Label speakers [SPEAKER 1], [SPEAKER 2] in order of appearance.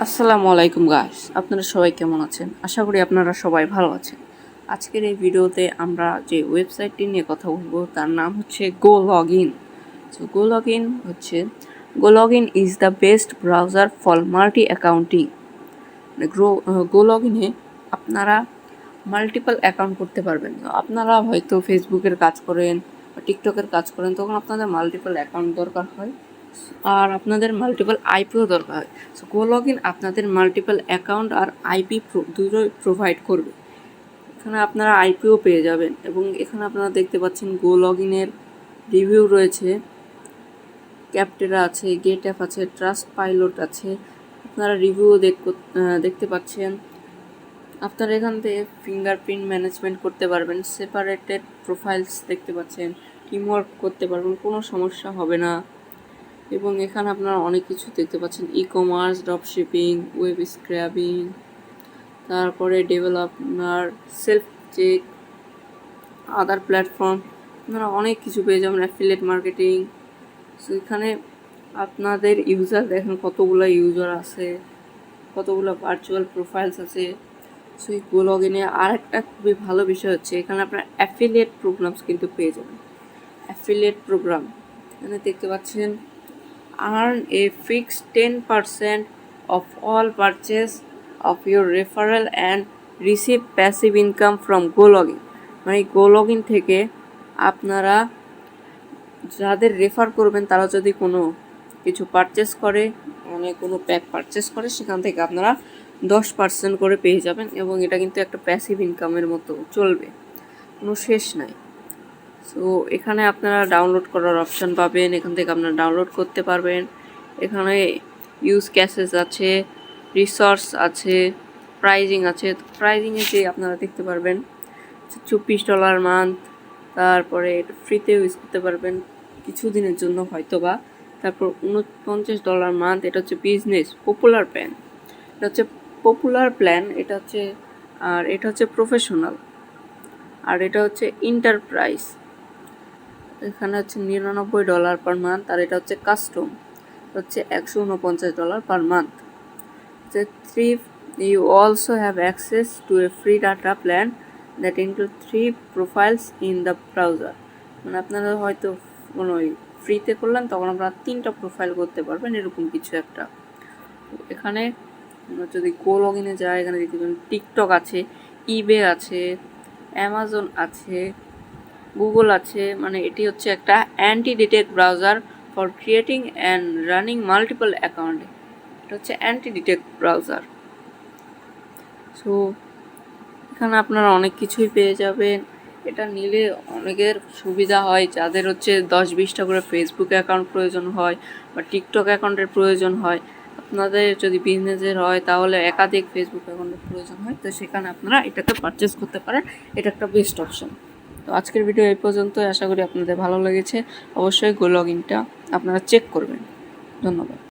[SPEAKER 1] আসসালামু আলাইকুম গাইস, আপনারা সবাই কেমন আছেন? আশা করি আপনারা সবাই ভালো আছেন। আজকের এই ভিডিওতে আমরা যে ওয়েবসাইটটি নিয়ে কথা বলবো তার নাম হচ্ছে GoLogin. So GoLogin is the best browser for multi accounting. গোলগিনে আপনারা মাল্টিপল অ্যাকাউন্ট করতে পারবেন। আপনারা হয়তো ফেসবুকের কাজ করেন বা টিকটকের কাজ করেন, তখন আপনাদের মাল্টিপল অ্যাকাউন্ট দরকার হয় আর আপনাদের মাল্টিপল আইপিও দরকার হয়। সো গোলগিন আপনাদের মাল্টিপল অ্যাকাউন্ট আর আইপি দুটোই প্রোভাইড করবে। এখানে আপনারা আইপিও পেয়ে যাবেন এবং এখানে আপনারা দেখতে পাচ্ছেন গোলগিনের রিভিউ রয়েছে, ক্যাপটেরা আছে, গেট অ্যাপ আছে, ট্রাস্ট পাইলট আছে। আপনারা রিভিউ দেখতে পাচ্ছেন। আপনারা এখান থেকে ফিঙ্গারপ্রিন্ট ম্যানেজমেন্ট করতে পারবেন, সেপারেটেড প্রোফাইলস দেখতে পাচ্ছেন, টিমওয়ার্ক করতে পারবেন, কোনো সমস্যা হবে না। এবং এখানে আপনারা অনেক কিছু দেখতে পাচ্ছেন, e commerce, drop shipping, web scraping, তারপরে developer, self check, other platform. আপনারা অনেক কিছু পেয়ে যাবেন, অ্যাফিলিয়েট মার্কেটিং। সো এখানে আপনাদের ইউজার দেখেন কতগুলো ইউজার আছে, কতগুলো ভার্চুয়াল প্রোফাইলস আছে। সো এই গোলগিনে আর একটা খুবই ভালো বিষয় হচ্ছে এখানে আপনার অ্যাফিলিয়েট প্রোগ্রামস কিন্তু পেয়ে যাবেন। অ্যাফিলিয়েট প্রোগ্রাম এখানে দেখতে পাচ্ছেন, earn a fixed 10% of all purchase of your referral and receive passive income from Gologin। মানে গোলগিন থেকে আপনারা যাদের রেফার করবেন তারা যদি কোনো কিছু পারচেস করে, মানে কোনো প্যাক পারচেস করে, সেখান থেকে আপনারা 10% করে পেয়ে যাবেন এবং এটা কিন্তু একটা প্যাসিভ ইনকামের মতো চলবে, কোনো শেষ নাই। সো এখানে আপনারা ডাউনলোড করার অপশান পাবেন, এখান থেকে আপনারা ডাউনলোড করতে পারবেন। এখানে ইউজ ক্যাসেস আছে, রিসোর্স আছে, প্রাইজিং আছে। প্রাইজিংয়ে যে আপনারা দেখতে পারবেন $24 মান্থ, তারপরে এটা ফ্রিতে ইউজ করতে পারবেন কিছুদিনের জন্য হয়তো বা। তারপর $49 মান্থ, এটা হচ্ছে বিজনেস পপুলার প্ল্যান, এটা হচ্ছে পপুলার প্ল্যান, এটা হচ্ছে প্রফেশনাল, আর এটা হচ্ছে এন্টারপ্রাইজ। এখানে হচ্ছে $99 পার মান্থ, আর এটা হচ্ছে কাস্টম, হচ্ছে $149 per month. You also have access to a free data plan that includes 3 profiles in the browser। মানে আপনারা হয়তো কোনো ফ্রিতে করলেন, তখন আপনারা 3টা প্রোফাইল করতে পারবেন, এরকম কিছু একটা। এখানে যদি গোলগিনে যায়, এখানে দেখতে পাবেন টিকটক আছে, ইবে আছে, অ্যামাজন আছে, গুগল আছে। মানে এটি হচ্ছে একটা anti detect browser for creating and running multiple account. এটা হচ্ছে অ্যান্টি ডিটেক্ট ব্রাউজার। সো এখানে আপনারা অনেক কিছুই পেয়ে যাবেন। এটা নিলে অনেকের সুবিধা হয়, যাদের হচ্ছে 10-20টা করে ফেসবুক অ্যাকাউন্ট প্রয়োজন হয় বা টিকটক অ্যাকাউন্টের প্রয়োজন হয়। আপনাদের যদি বিজনেসের হয় তাহলে একাধিক ফেসবুক অ্যাকাউন্টের প্রয়োজন হয়, তো সেখানে আপনারা এটাকে পারচেস করতে পারেন। এটা একটা বেস্ট অপশন। তো আজকের ভিডিও এই পর্যন্তই। আশা করি আপনাদের ভালো লেগেছে। অবশ্যই গোলগিনটা আপনারা চেক করবেন। ধন্যবাদ।